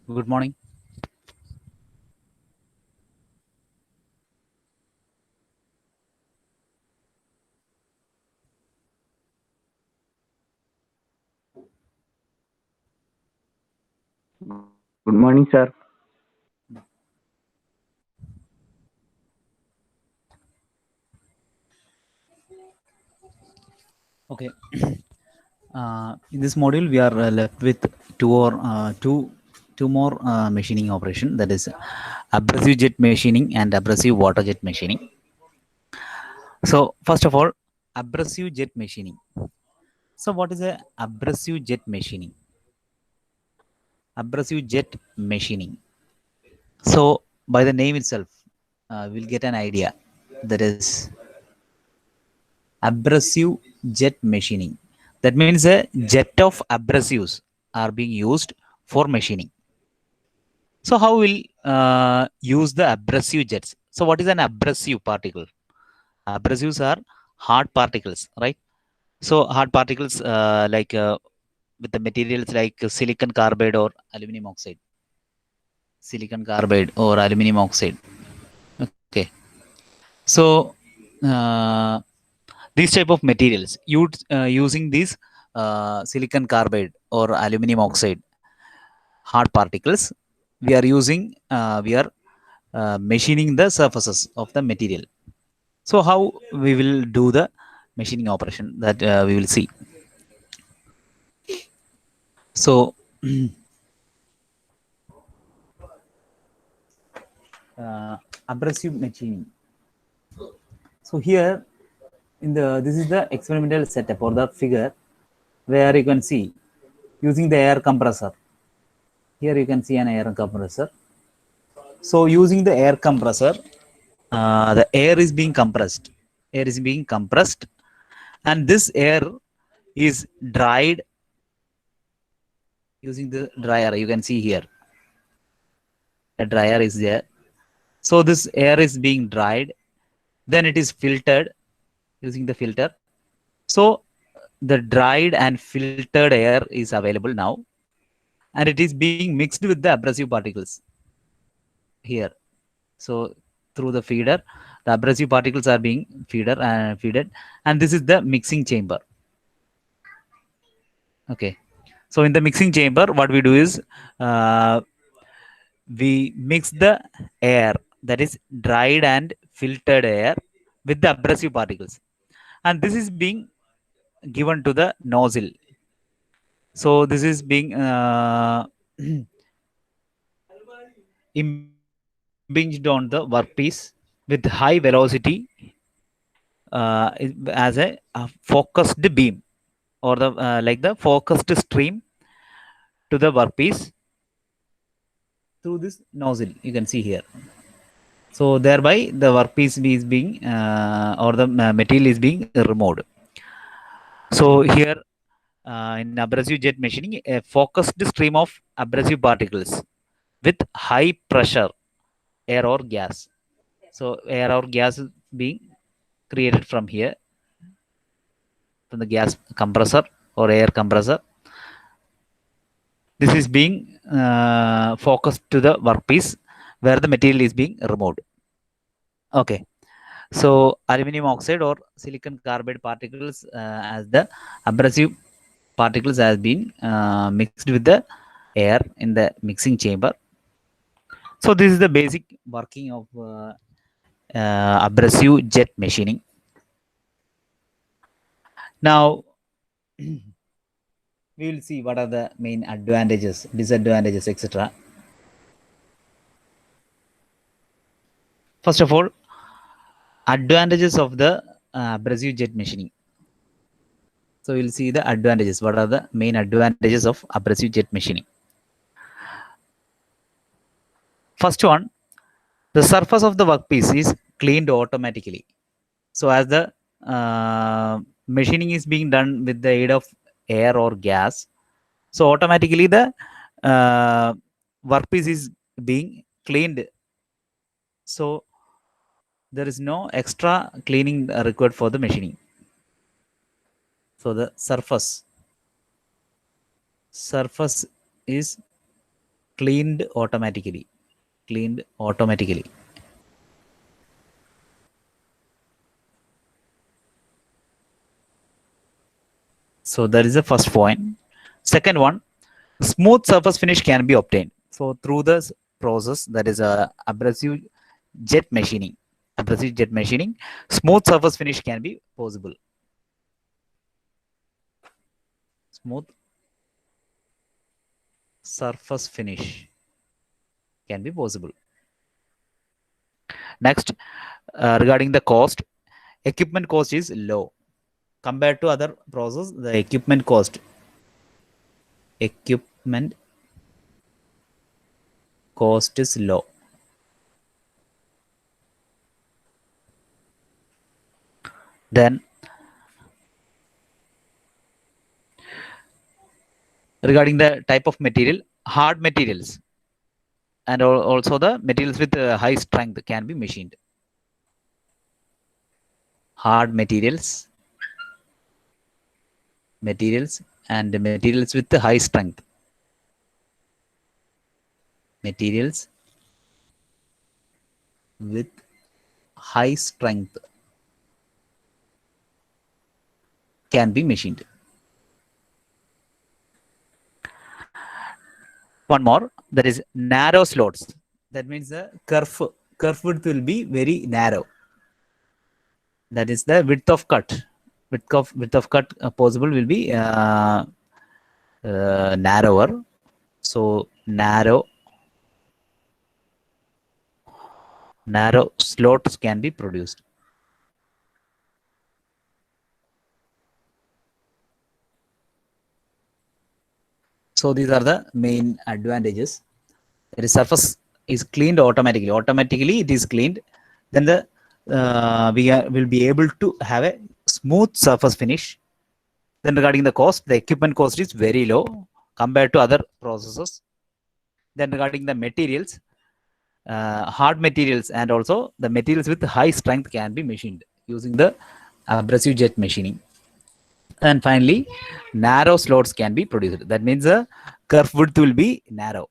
Good morning. Good morning, sir. Okay. In this module, we are left with two more machining operation. That is abrasive jet machining and abrasive water jet machining. So first of all, abrasive jet machining. So what is a abrasive jet machining? Abrasive jet machining. So by the name itself, we'll get an idea. That is abrasive jet machining. That means a jet of abrasives are being used for machining. So how will use the abrasive jets? So what is an abrasive particle? Abrasives are hard particles, right? So hard particles with the materials like silicon carbide or aluminum oxide. Silicon carbide or aluminum oxide. Okay. So uh, these type of materials using these silicon carbide or aluminum oxide hard particles, we are machining the surfaces of the material. So how we will do the machining operation, that we will see. So abrasive machining. So here in the this is the experimental setup or the figure where you can see using the air compressor. Here you can see an air compressor. So using the air compressor, the air is being compressed. Air is being compressed, and this air is dried using the dryer. You can see here a dryer is there. So this air is being dried. Then it is filtered using the filter. So the dried and filtered air is available now, and it is being mixed with the abrasive particles here. So through the feeder, the abrasive particles are being feeded, and this is the mixing chamber. Okay. So in the mixing chamber, what we do is uh, we mix the air, that is dried and filtered air, with the abrasive particles, and this is being given to the nozzle. So this is being impinged on the workpiece with high velocity as a focused beam, or the like the focused stream to the workpiece through this nozzle. You can see here. So thereby the workpiece is being or the material is being removed. So here in abrasive jet machining, a focused stream of abrasive particles with high pressure, air or gas. So air or gas is being created from here, from the gas compressor or air compressor. This is being focused to the workpiece where the material is being removed. Okay. So aluminum oxide or silicon carbide particles as the abrasive particles has been mixed with the air in the mixing chamber. So this is the basic working of abrasive jet machining. Now we will see what are the main advantages, disadvantages, etc. First of all, advantages of the abrasive jet machining. So we'll see the advantages. What are the main advantages of abrasive jet machining? First one, the surface of the workpiece is cleaned automatically. So as the machining is being done with the aid of air or gas, so automatically the uh, workpiece is being cleaned. So there is no extra cleaning required for the machining. So the surface is cleaned automatically. Cleaned automatically. So that is the first point. Second one, smooth surface finish can be obtained. So through the process, that is a abrasive jet machining. Abrasive jet machining, smooth surface finish can be possible. Smooth surface finish can be possible. Next, regarding the cost, equipment cost is low compared to other process. The equipment cost is low. Then regarding the type of material, hard materials and also the materials with high strength can be machined. Hard materials and materials with high strength. Materials with high strength can be machined. One more, that is narrow slots. That means the curve width will be very narrow. That is the width of cut. Width of cut possible will be narrower. So narrow slots can be produced. So these are the main advantages. The surface is cleaned automatically. Automatically it is cleaned. Then the will be able to have a smooth surface finish. Then regarding the cost, the equipment cost is very low compared to other processes. Then regarding the materials, hard materials and also the materials with high strength can be machined using the abrasive jet machining. And finally, narrow slots can be produced. That means the curve width will be narrow.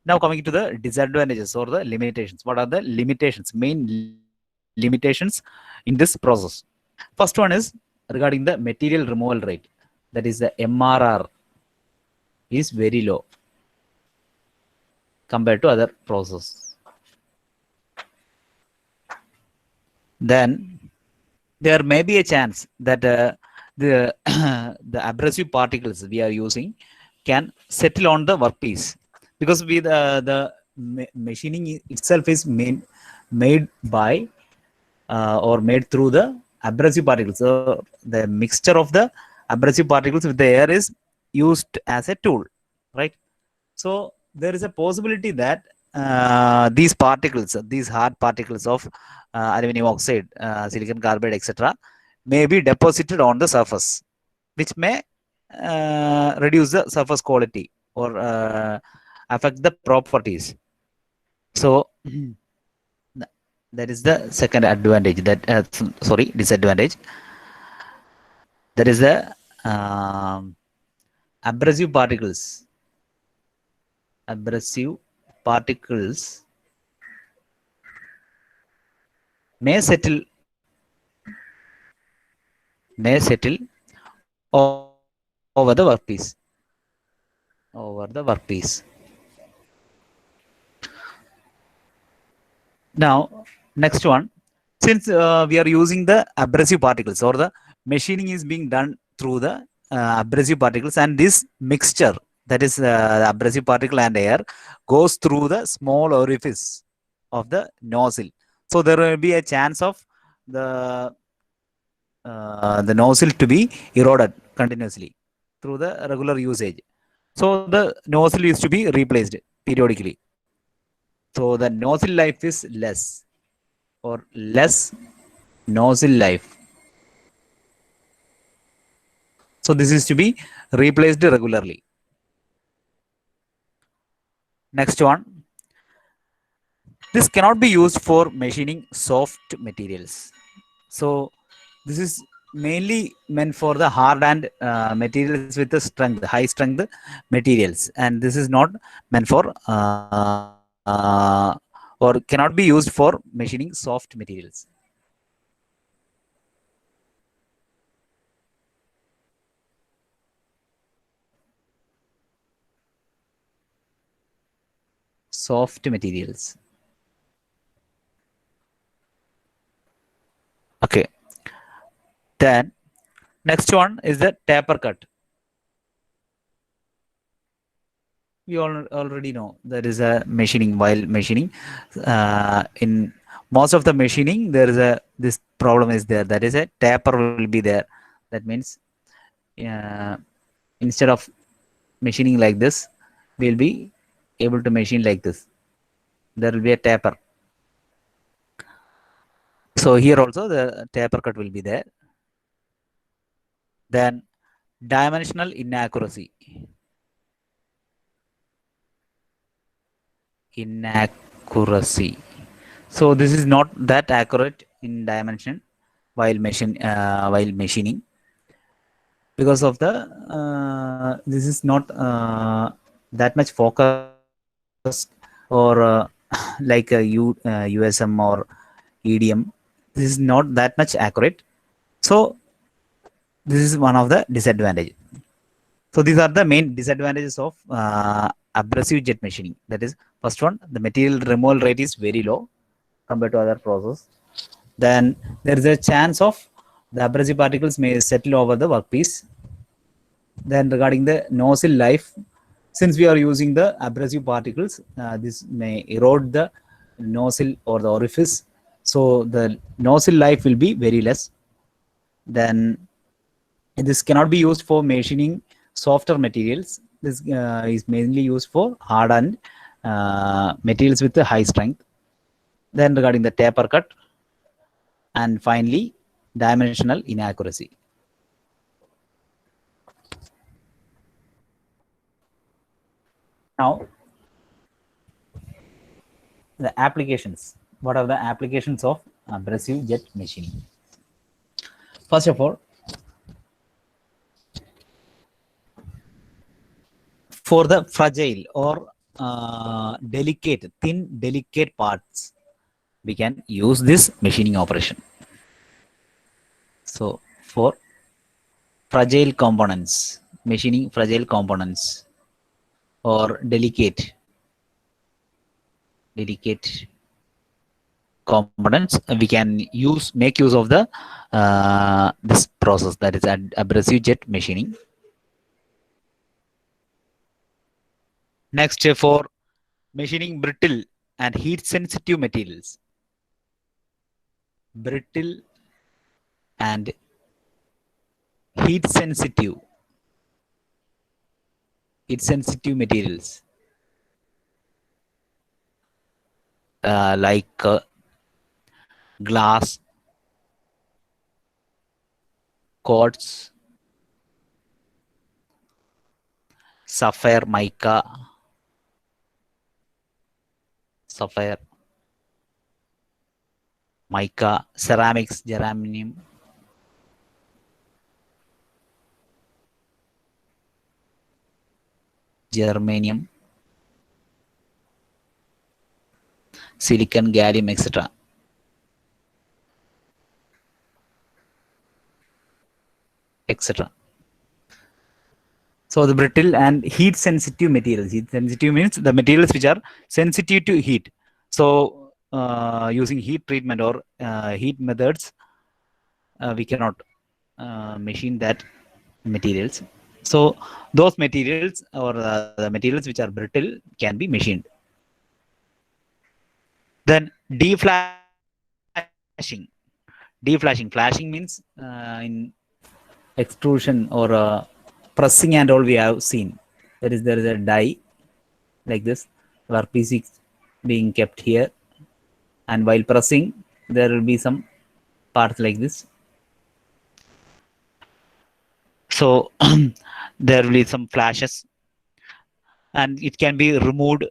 Now coming to the disadvantages or the limitations. What are the limitations, main limitations in this process? First one is regarding the material removal rate. That is the MRR is very low compared to other process. Then there may be a chance that the the abrasive particles we are using can settle on the workpiece, because with the machining itself is made by or made through the abrasive particles. So the mixture of the abrasive particles with the air is used as a tool, right? So there is a possibility that these particles, these hard particles of aluminum oxide, silicon carbide, etc., may be deposited on the surface, which may reduce the surface quality or affect the properties. So that is the second advantage. That disadvantage. That is the abrasive particles. Abrasive particles may settle over the workpiece. Now, next one. Since we are using the abrasive particles, or the machining is being done through the abrasive particles, and this mixture, that is the abrasive particle and air, goes through the small orifice of the nozzle. So there will be a chance of the nozzle to be eroded continuously through the regular usage. So the nozzle is to be replaced periodically. So the nozzle life is less, or less nozzle life. So this is to be replaced regularly. Next one. This cannot be used for machining soft materials. So this is mainly meant for the hard and materials with the strength, high strength materials, and this is not meant for or cannot be used for machining soft materials. Soft materials. Okay. Then next one is the taper cut. We all already know there is a machining. While machining, in most of the machining there is a this problem is there, that is a taper will be there. That means uh, instead of machining like this, we'll be able to machine like this. There will be a taper. So here also the taper cut will be there. Then dimensional inaccuracy. Inaccuracy. So this is not that accurate in dimension while machining, because of the this is not that much focused, or like a USM or EDM. This is not that much accurate. So this is one of the disadvantages. So these are the main disadvantages of abrasive jet machining. That is, first one, the material removal rate is very low compared to other process. Then there is a chance of the abrasive particles may settle over the workpiece. Then regarding the nozzle life, since we are using the abrasive particles, this may erode the nozzle or the orifice. So the nozzle life will be very less. Then this cannot be used for machining softer materials. This is mainly used for hard and materials with a high strength. Then regarding the taper cut, and finally dimensional inaccuracy. Now the applications. What are the applications of abrasive jet machining? First of all, for the fragile or delicate parts, we can use this machining operation. So for fragile components, machining fragile components or delicate components, we can make use of the this process, that is abrasive jet machining. Next, for machining brittle and heat sensitive materials. Brittle and heat sensitive materials, like glass, quartz, sapphire mica, sapphire mica, ceramics, germanium, silicon, gallium, etc. etc. So the brittle and heat sensitive materials. Heat sensitive means the materials which are sensitive to heat. So using heat treatment or heat methods, we cannot machine that materials. So those materials or the materials which are brittle can be machined. Then deflashing. Deflashing. Flashing means in extrusion or pressing and all we have seen. There is a die like this, where PC being kept here, and while pressing there will be some parts like this. So there will be some flashes and it can be removed.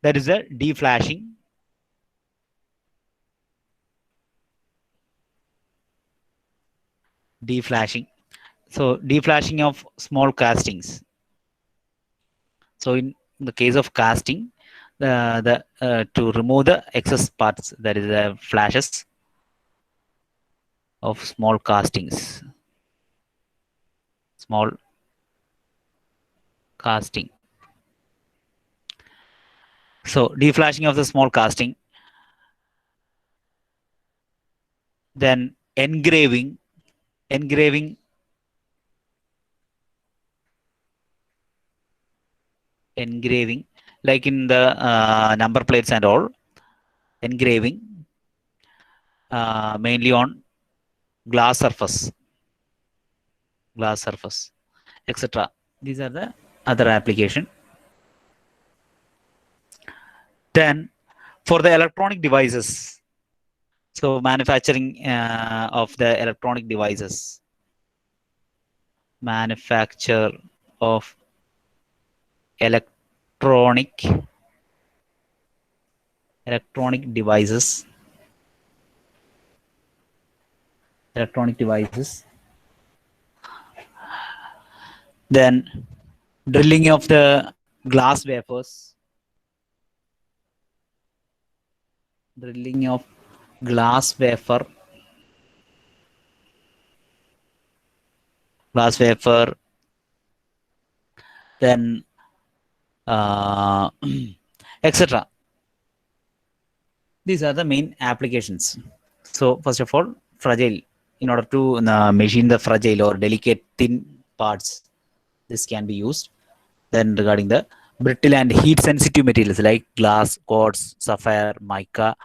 That is a deflashing. deflashing. So deflashing of small castings. So in the case of casting, the to remove the excess parts, that is the flashes of small castings, small casting. So deflashing of the small casting, then engraving, engraving, engraving, like in the number plates and all, engraving mainly on glass surface, etc. These are the other application. Then for the electronic devices, so manufacturing of the electronic devices, manufacture of electronic devices, electronic devices. Then drilling of the glass wafers, drilling of glass wafer, glass wafer. Then etc. These are the main applications. So first of all, fragile. In order to machine the fragile or delicate thin parts, this can be used. Then regarding the brittle and heat sensitive materials like glass, quartz, sapphire, mica,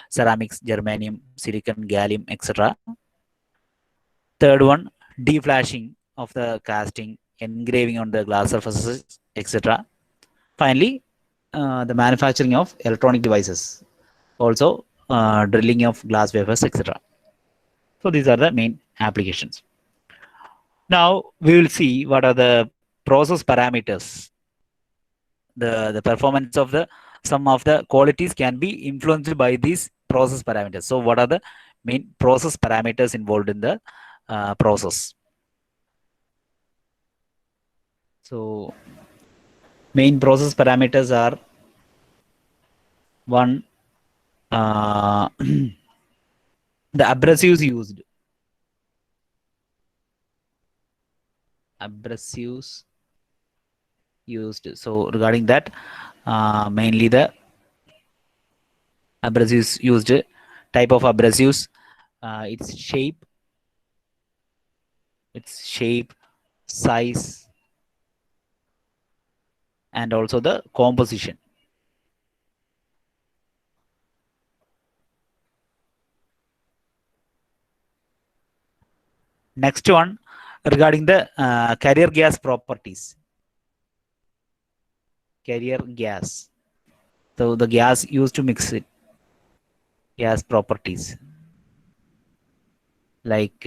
ceramics, germanium, silicon, gallium, etc. Third one, deflashing of the casting, engraving on the glass surfaces, etc. Finally, the manufacturing of electronic devices, also drilling of glass wafers, etc. So these are the main applications. Now we will see what are the process parameters. The performance of the some of the qualities can be influenced by these process parameters. So what are the main process parameters involved in the process? So main process parameters are one, the abrasives used. Abrasives used. So regarding that, mainly the abrasives used, type of abrasives, its shape, size, and also the composition. Next one, regarding the carrier gas properties. Carrier gas. So the gas used to mix it. Gas properties like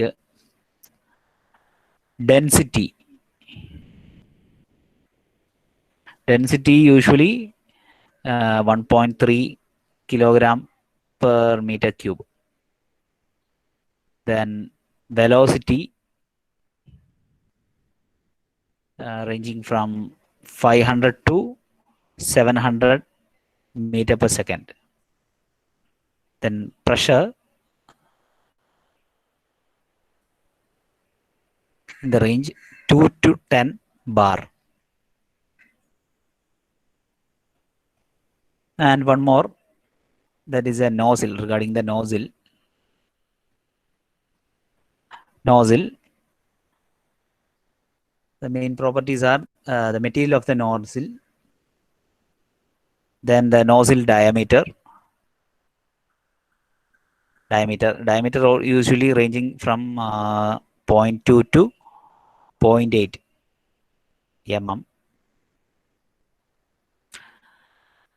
density. Density usually 1.3 kilogram per meter cube. Then velocity ranging from 500 to 700 meter per second. Then pressure in the range 2 to 10 bar. And one more, that is a nozzle. Regarding the nozzle, the main properties are the material of the nozzle, then the nozzle diameter usually ranging from 0.2 to 0.8 mm.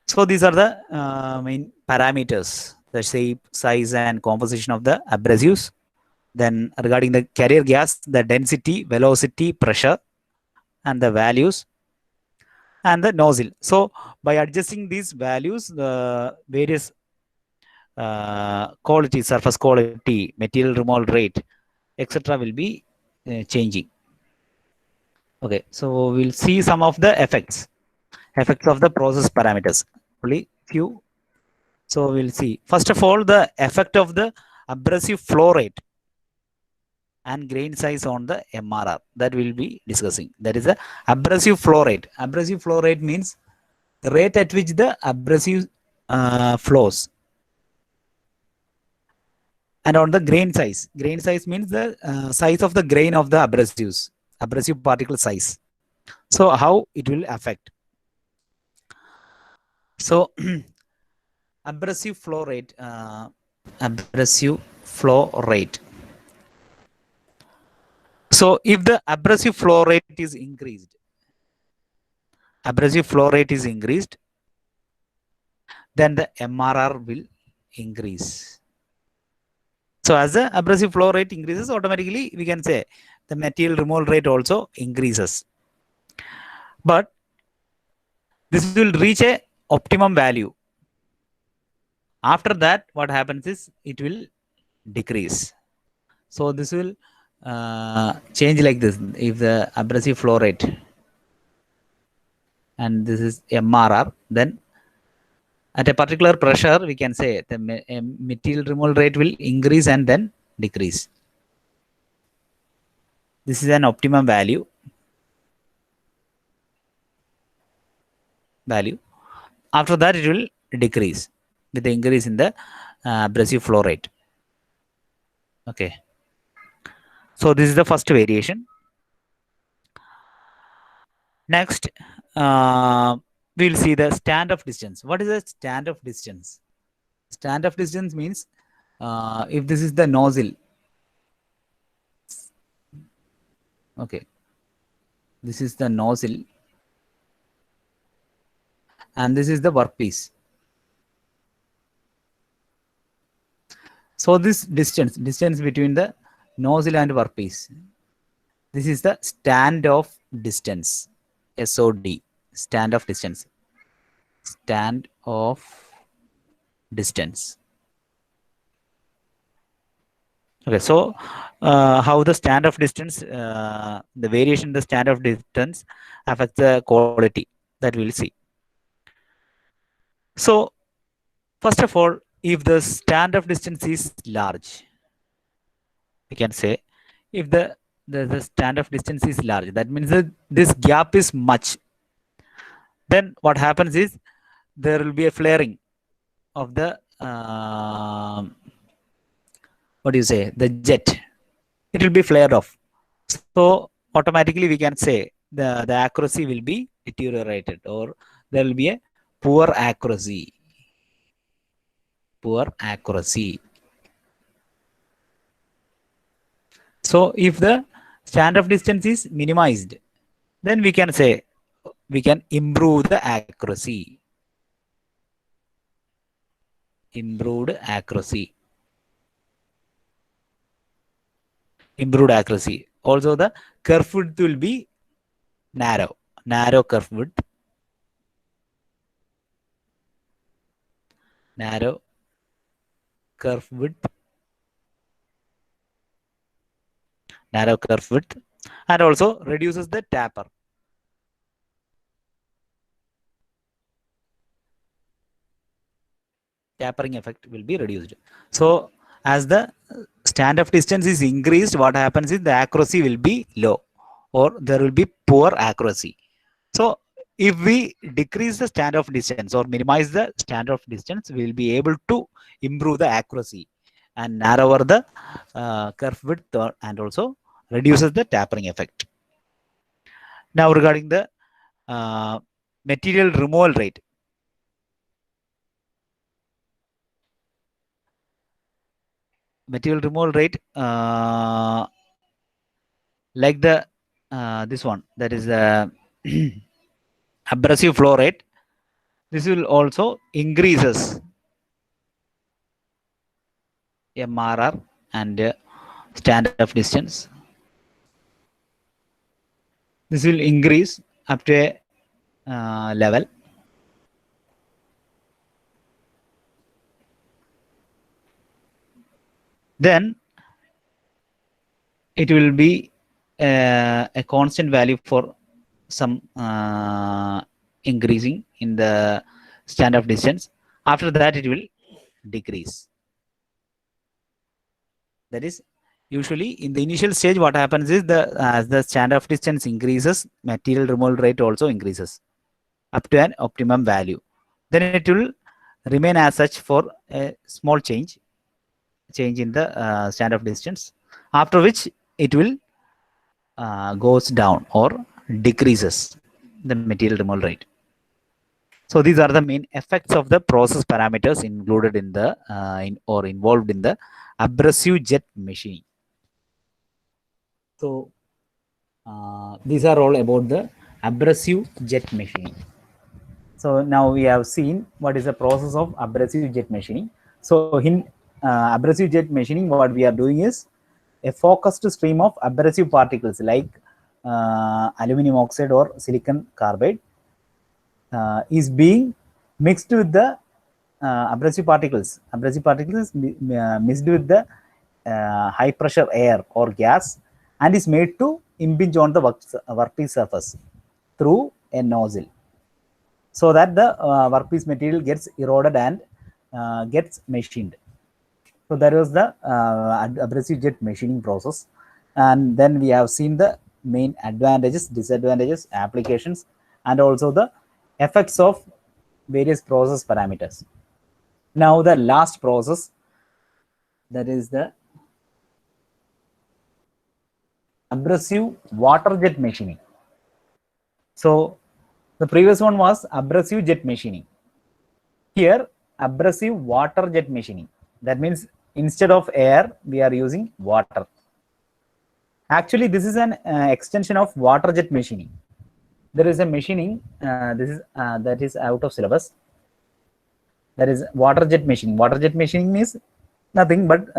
So these are the main parameters, the shape, size, and composition of the abrasives. Then regarding the carrier gas, the density, velocity, pressure, and the values, and the nozzle. So by adjusting these values, the various quality, surface quality, material removal rate, etc. will be changing. Okay, so we'll see some of the effects of the process parameters. Only few. So we'll see. First of all, the effect of the abrasive flow rate and grain size on the MRR that we'll be discussing. That is the abrasive flow rate. Abrasive flow rate means the rate at which the abrasive flows. And on the grain size means the size of the grain of the abrasive particle size. So how it will affect. So abrasive flow rate. So if the abrasive flow rate is increased, then the MRR will increase. So as the abrasive flow rate increases, automatically we can say the material removal rate also increases. But this will reach a optimum value. After that, what happens is it will decrease. So this will change like this. If the abrasive flow rate and this is MRR, then at a particular pressure, we can say the material removal rate will increase and then decrease. This is an optimum value. After that, it will decrease with the increase in the abrasive flow rate. Okay. So this is the first variation. Next, we will see the stand of distance. What is the stand of distance? Stand of distance means if this is the nozzle. Okay. This is the nozzle. And this is the workpiece. So this distance between the nozzle and workpiece. This is the stand of distance. SOD. Stand of distance. Stand of distance. Okay, so how the stand of distance, the variation in the stand of distance affects the quality, that we'll see. So first of all, if the stand of distance is large, we can say if the stand of distance is large, that means that this gap is much. Then what happens is there will be a flaring of the what do you say, the jet. It will be flared off. So automatically we can say the accuracy will be deteriorated, or there will be a poor accuracy. So if the stand of distance is minimized, then we can say we can improve the accuracy. Improved accuracy. Also the curve width will be narrow curve width. Narrow curve width. And also reduces the taper. Tapering effect will be reduced. So as the stand of distance is increased, what happens is the accuracy will be low, or there will be poor accuracy. So if we decrease the stand of distance or minimize the stand of distance, we will be able to improve the accuracy and narrower the curve width, and also reduces the tapering effect. Now regarding the material removal rate. Material removal rate, like the this one, that is the abrasive flow rate. This will also increases MRR and stand of distance. This will increase up to a level. Then it will be a constant value for some increasing in the standoff distance. After that, it will decrease. That is, usually in the initial stage, what happens is as the standoff distance increases, material removal rate also increases up to an optimum value. Then it will remain as such for a small change in the standoff distance. After which it will goes down or decreases the material removal rate. So these are the main effects of the process parameters included in the or involved in the abrasive jet machining. So these are all about the abrasive jet machining. So now we have seen what is the process of abrasive jet machining. So in abrasive jet machining, what we are doing is a focused stream of abrasive particles like aluminum oxide or silicon carbide is being mixed with the abrasive particles. Abrasive particles is mixed with the high pressure air or gas and is made to impinge on the workpiece surface through a nozzle, so that the workpiece material gets eroded and gets machined. So that was the abrasive jet machining process. And then we have seen the main advantages, disadvantages, applications, and also the effects of various process parameters. Now the last process, that is the abrasive water jet machining. So the previous one was abrasive jet machining. Here, abrasive water jet machining. That means instead of air, we are using water. Actually, this is an extension of water jet machining. There is a machining. That is out of syllabus. That is water jet machining. Water jet machining means nothing but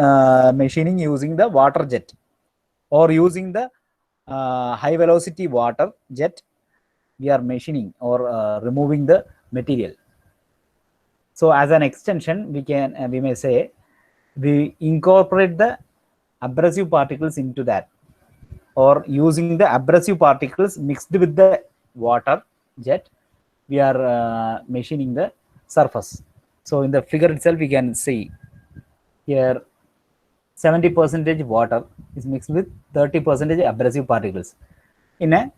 machining using the water jet or using the high velocity water jet. We are machining or removing the material. So as an extension, we may say we incorporate the abrasive particles into that, or using the abrasive particles mixed with the water jet, we are machining the surface. So in the figure itself, we can see here 70% water is mixed with 30% abrasive particles in a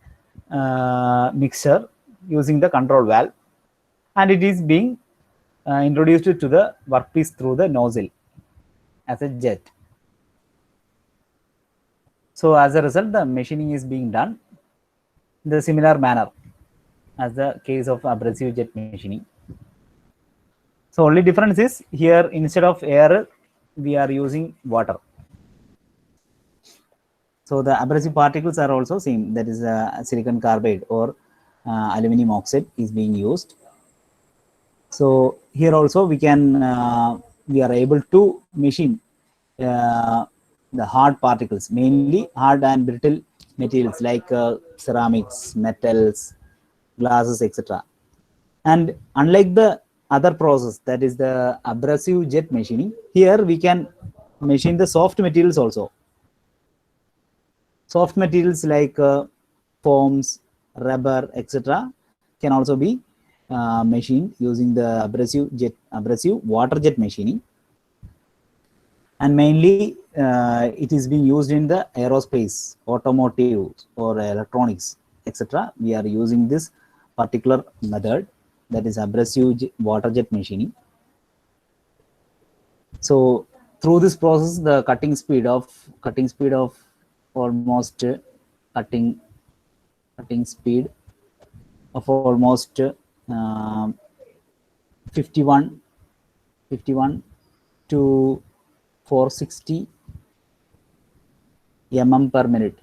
mixture using the control valve, and it is being introduced to the workpiece through the nozzle as a jet. So as a result, the machining is being done in the similar manner as the case of abrasive jet machining. So only difference is here, instead of air, we are using water. So the abrasive particles are also same. That is silicon carbide or aluminum oxide is being used. So here also we are able to machine the hard particles, mainly hard and brittle materials like ceramics, metals, glasses, etc. And unlike the other process, that is the abrasive jet machining, here we can machine the soft materials also. Soft materials like foams, rubber, etc. can also be machined using the abrasive water jet machining. And mainly it is being used in the aerospace, automotive, or electronics, etc. We are using this particular method, that is abrasive water jet machining. So through this process, the cutting speed of almost cutting speed of almost 51 to 460 per minute.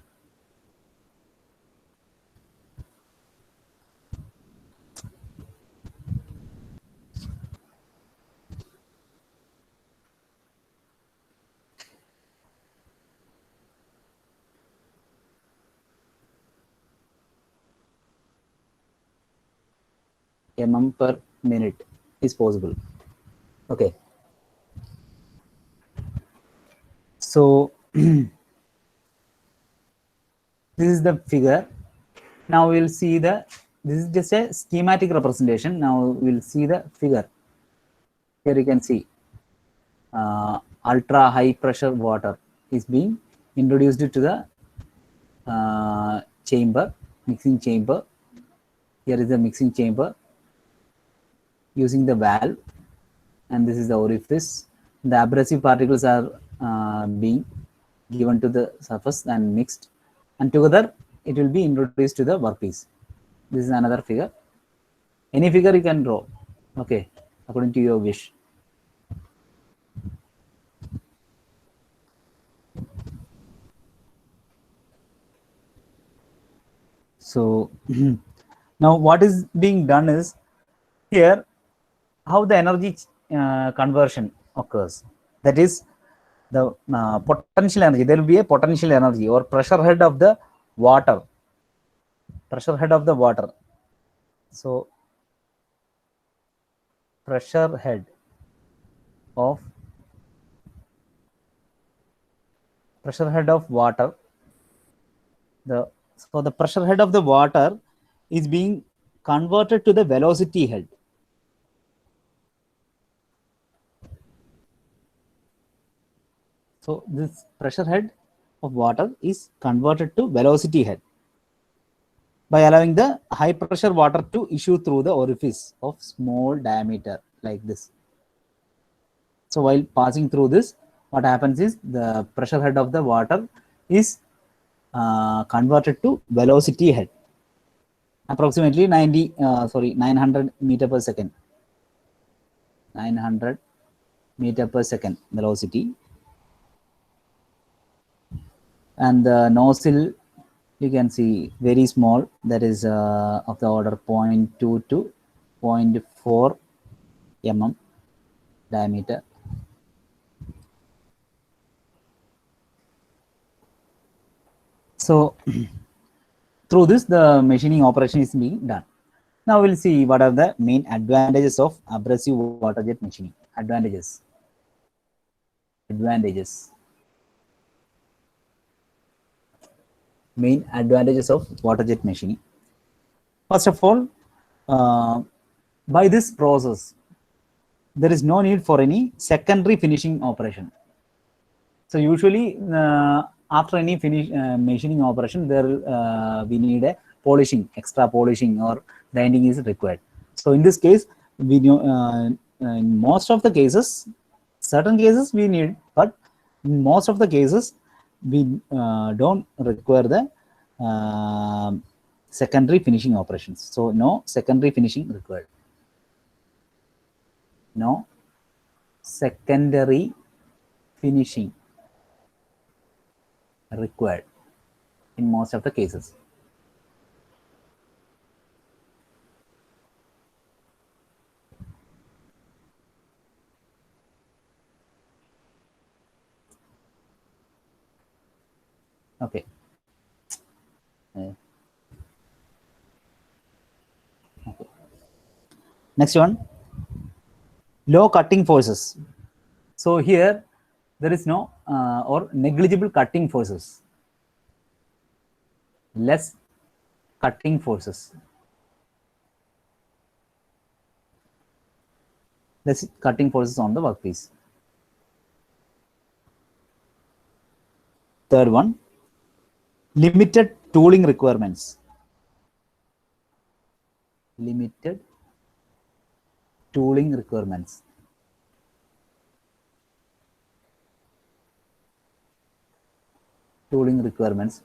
Per minute is possible. Okay. So This is the figure. Now we'll see this is just a schematic representation. Now we'll see the figure. Here you can see ultra high pressure water is being introduced to the chamber, mixing chamber. Here is the mixing chamber using the valve, and this is the orifice. The abrasive particles are being given to the surface and mixed, and together it will be introduced to the workpiece. This is another figure. Any figure you can draw, okay, according to your wish. So now what is being done is, here how the energy conversion occurs. That is the potential energy. There will be a potential energy or pressure head of the water. Pressure head of the water. So pressure head of water. So the pressure head of the water is being converted to the velocity head. So this pressure head of water is converted to velocity head by allowing the high pressure water to issue through the orifice of small diameter like this. So while passing through this, what happens is the pressure head of the water is converted to velocity head, approximately 900 meter per second. 900 meter per second velocity, and the nozzle you can see very small, that is of the order 0.2 to 0.4 mm diameter. So through this the machining operation is being done. Now we'll see what are the main advantages of abrasive water jet machining. Advantages. Main advantages of water jet machining. First of all, by this process, there is no need for any secondary finishing operation. So usually after any machining operation, there we need a polishing, extra polishing or grinding is required. So in this case, we know in most of the cases, certain cases we need, but in most of the cases we don't require the secondary finishing operations. So no secondary finishing required. No secondary finishing required in most of the cases. Okay. Okay. Next one, low cutting forces. So here there is no or negligible cutting forces, less cutting forces. Less cutting forces on the workpiece. Third one, limited tooling requirements. Limited tooling requirements. Tooling requirements.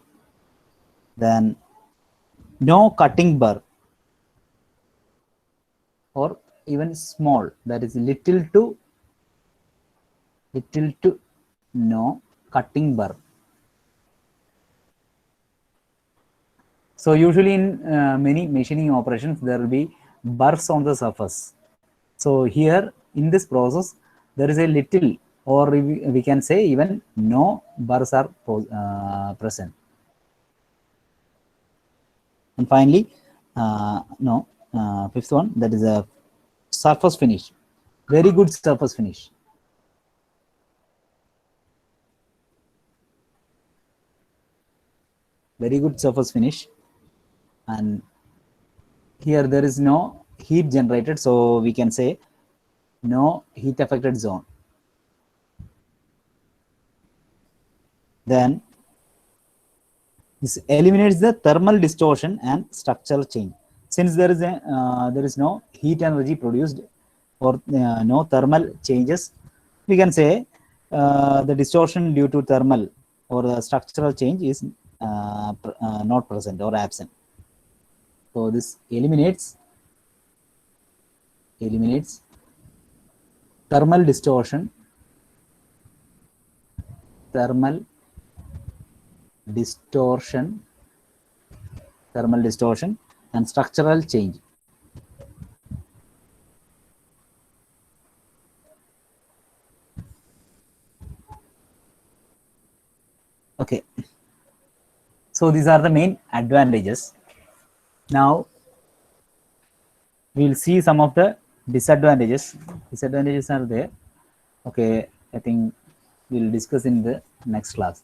Then no cutting burr, or even small, that is little to no cutting burr. So usually in many machining operations, there will be burrs on the surface. So here in this process, there is a little, or we can say even no burrs are present. And finally, fifth one, that is a surface finish. Very good surface finish. very good surface finish, and here there is no heat generated, so we can say no heat affected zone. Then this eliminates the thermal distortion and structural change. Since there is no heat energy produced or no thermal changes, we can say the distortion due to thermal or the structural change is not present or absent. So this eliminates thermal distortion, thermal distortion, and structural change. Okay. So these are the main advantages. Now we'll see some of the disadvantages. Disadvantages are there. Okay, I think we'll discuss in the next class.